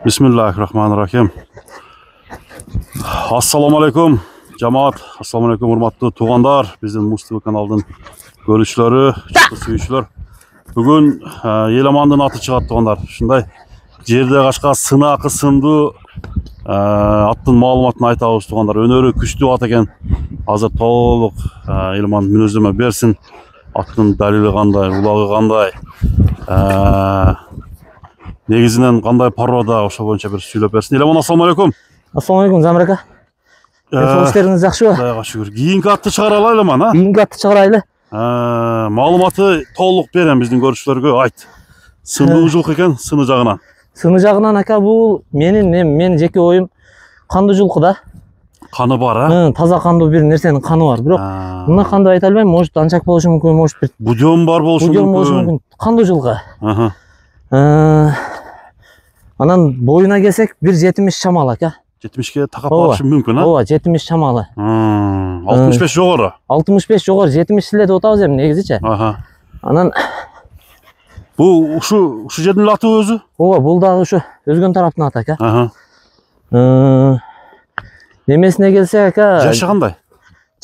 Bismillahirrahmanirrahim. Assalamu alaikum cemaat. Assalamu alaikum hurmatlı tuğanlar. Bizim Mustafa kanalının görüşleri, suyuşlar. Bugün Yelamandın atı çıkarttı tuğanlar. Şunday jerde kaçka sınakı sındı. Attın malumatını aytабыз tuğanlar. Önörü күчтүү at eken. Hazır толук Yelamand мүнөздөмө берсин. Attın dalili kандай, ulagı kандай. Негизинен кандай парода ошо боюнча бир сүйлөп берсин. Еламан, ассаламу алейкум. Ассаламу алейкум Замир ака. Иштериңиз жакшыбы? Кудайга шүгүр. Кийинки атты чыгара алайлы Еламан, а? Кийинки атты чыгарайлы. Маалыматы толук берем биздин көрүүчүлөргө. Айт. Сынуу жылкы экен, сыны жагынан. Сыны жагынан ака бул менин жеке оюм кандуу жылкы да. Каны бар, а? Таза кандуу бир нерсенин каны бар. Бирок мына кандуу айта албайм, может анчак болушу мүмкүн, может бир Будён бар болушу мүмкүн. Кандуу жылкы. Анан боюна келсек 1.70 шамалы ака. 70ке такап калышы мүмкүн, а? Ооба, 70 шамалы. 65 жогору. 65 жогору, 70 эле деп атабыз эми негизичи. Анан бул ушу жердин аты өзү? Ооба, бул дагы ушу өзгөн тараптын аты ака. Немесине келсек ака. Жашы кандай?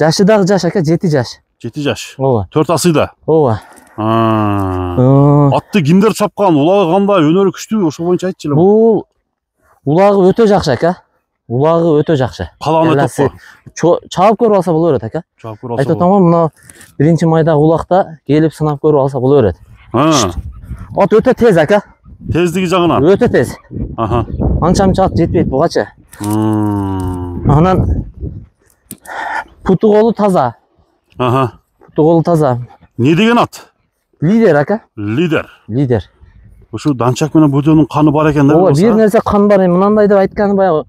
Жашы дагы жаш ака, 7 жаш. 7 жаш. Ооба. 4 асыйда. Ооба. Атты кимдер чапкан, улагы кандай, өнөрү күчтүү, ошо боюнча айтчы. Бул улагы өтө жакшы ака. Улагы өтө жакшы. Калаган топко. Чаап көрүп алса боло берет ака. Чаап көрүп алса. Айта атаман, мына 1-майдагы улакта келип сынап көрүп алса боло берет. Ат өтө тез ака. Тездиги жагынан. Өтө тез. Анча-мынча ат жетпейт бугачы. Анан путу колу таза. Путу колу таза. Не деген ат? Лидер ака. Лидер. Лидер. Ушу данчак менен будёнун каны бар экен да. Ооба, бир нерсе кан бар. Мынандай деп айтканы баягы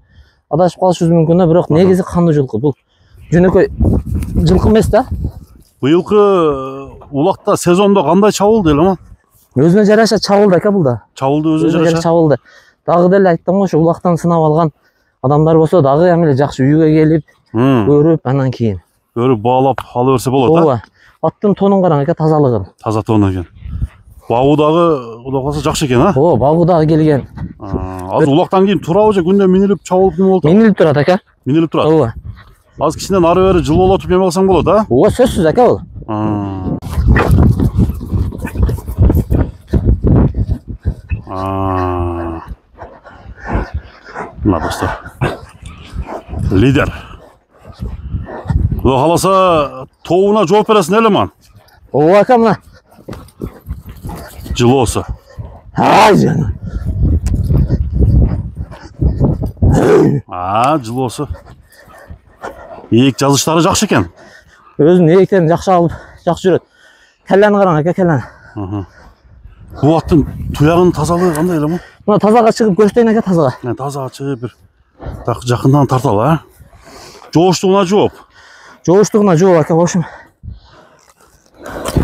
адашып калышыбыз мүмкүн да, бирок негизи кандуу жылкы. Бул жөнөкөй жылкы эмес да. Быйылкы улакта сезондо кандай чабылды Еламан? Өзүнө жараша чабылды ака бул да. Чабылды өзүнө жараша. Чабылды. Дагы деле айттым го, ошо улактан сынап алган адамдар болсо дагы эми эле жакшы үйгө келип, көрүп, анан кийин көрүп баалап ала берсе болот, а? Ооба. Аттын тонун караң ака, тазалыгын. Таза тон экен. Багуу дагы Кудай калса жакшы экен, а? Ооба, багуу дагы келген. Азыр улактан кийин туурабы же күндө минилип чабылып ким болду? Минилип турат ака. Минилип турат. Ооба. Азыр кичинен ары бери жылуулатып эме кылсаң болот, а? Ооба, сөзсүз ака бул. Мына достор. Лидер. Кудай кааласа тобуна жооп бересиң Еламан. Ооба ака, мына. Жылоосу. Ай жаным. Жылоосу. Ийик жазыштары жакшы экен. Өзүнүн ийектерин жакшы алып, жакшы жүрөт. Келлени караң ака, келлени. Бул аттын туягынын тазалыгы кандай Еламан? Мына тазага чыгып көрсөтөйүн ака, тазага. Тазага чыгып бир так жакындан тарталы, а? Жооштугуна жооп. Жооштугуна жооп ака, ошо.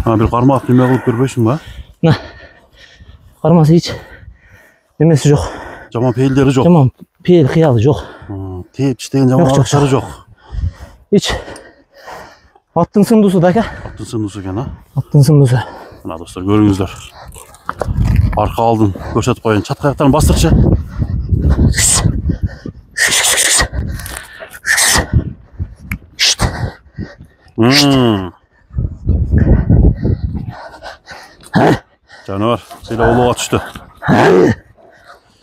Бир кармак неме кылып көрбөйсүңбү, а? Мына. Кармасы эч немеси жок. Жаман пейилдери жок. Жаман пейил кыялы жок. Тээп иштеген жаман акчары жок. Эч. Аттын сындуусу да ака. Аттын сындуусу экен, а? Аттын сындуусу. Мына достор, көрүңүздөр. Арка алдын көрсөтүп коеюн. Чатка аяктарын бастырчы. Жаныбар, сыйла улууга түштү.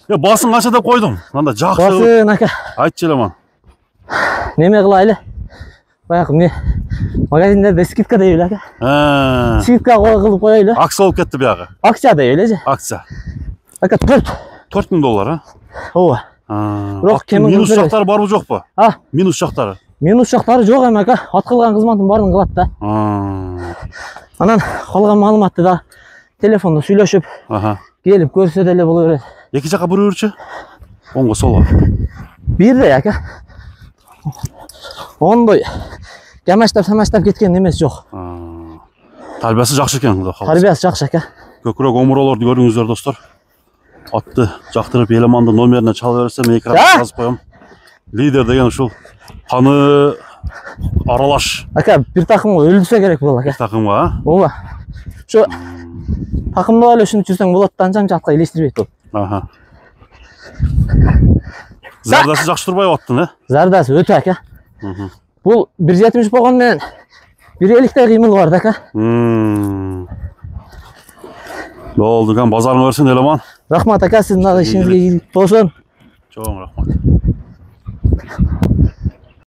Басың канча деп койдуң? Мында жакшы. Басын ака. Айтчы Еламан. Неме кылайлы? Баягы эмне? Магазиндерде скидка дейбил ака. Скидка кылып коелу. Акция болуп кетти биягы. Акция дейбил же? Акция. Ака $4,000, а? Ооба. Бирок минус жактары барбы жокпу? Минус жактары. Минус жактары жок эми ака. Ат кылган кызматын баарын кылат да. Анан калган маалыматты да телефондо сүйлөшүп, келип көрсө деле боло берет. Эки жака бурурчу? Оңго солго. Бирдей ака. Ондой жамаштап кеткен эмес жок. Тарбиясы жакшы экен, Кудай кааласа. Тарбиясы жакшы ака. Көкүрөк омуролорду көрүңүздөр достор. Атты жактырып Еламандын номерине чала берсем, экранга жазып коем. Лидер деген ушул каны аралаш. Ака, бир такымга өлүрсө керек болот ака. Такымга, а? Ооба. Ошо такымда эле ушинтип жүрсөң болот да, анча атка илештирбейт бул. Zardası жақсы тұрбай оттың, ә? Zardası öte aka. Bu 1.70 болған мен 1.50'de kıymıl vardı aka. Oldu kan, bazarını versin eleman. Rahmat aka, sizin de işinizge iyilik olsun. Çok rahmat.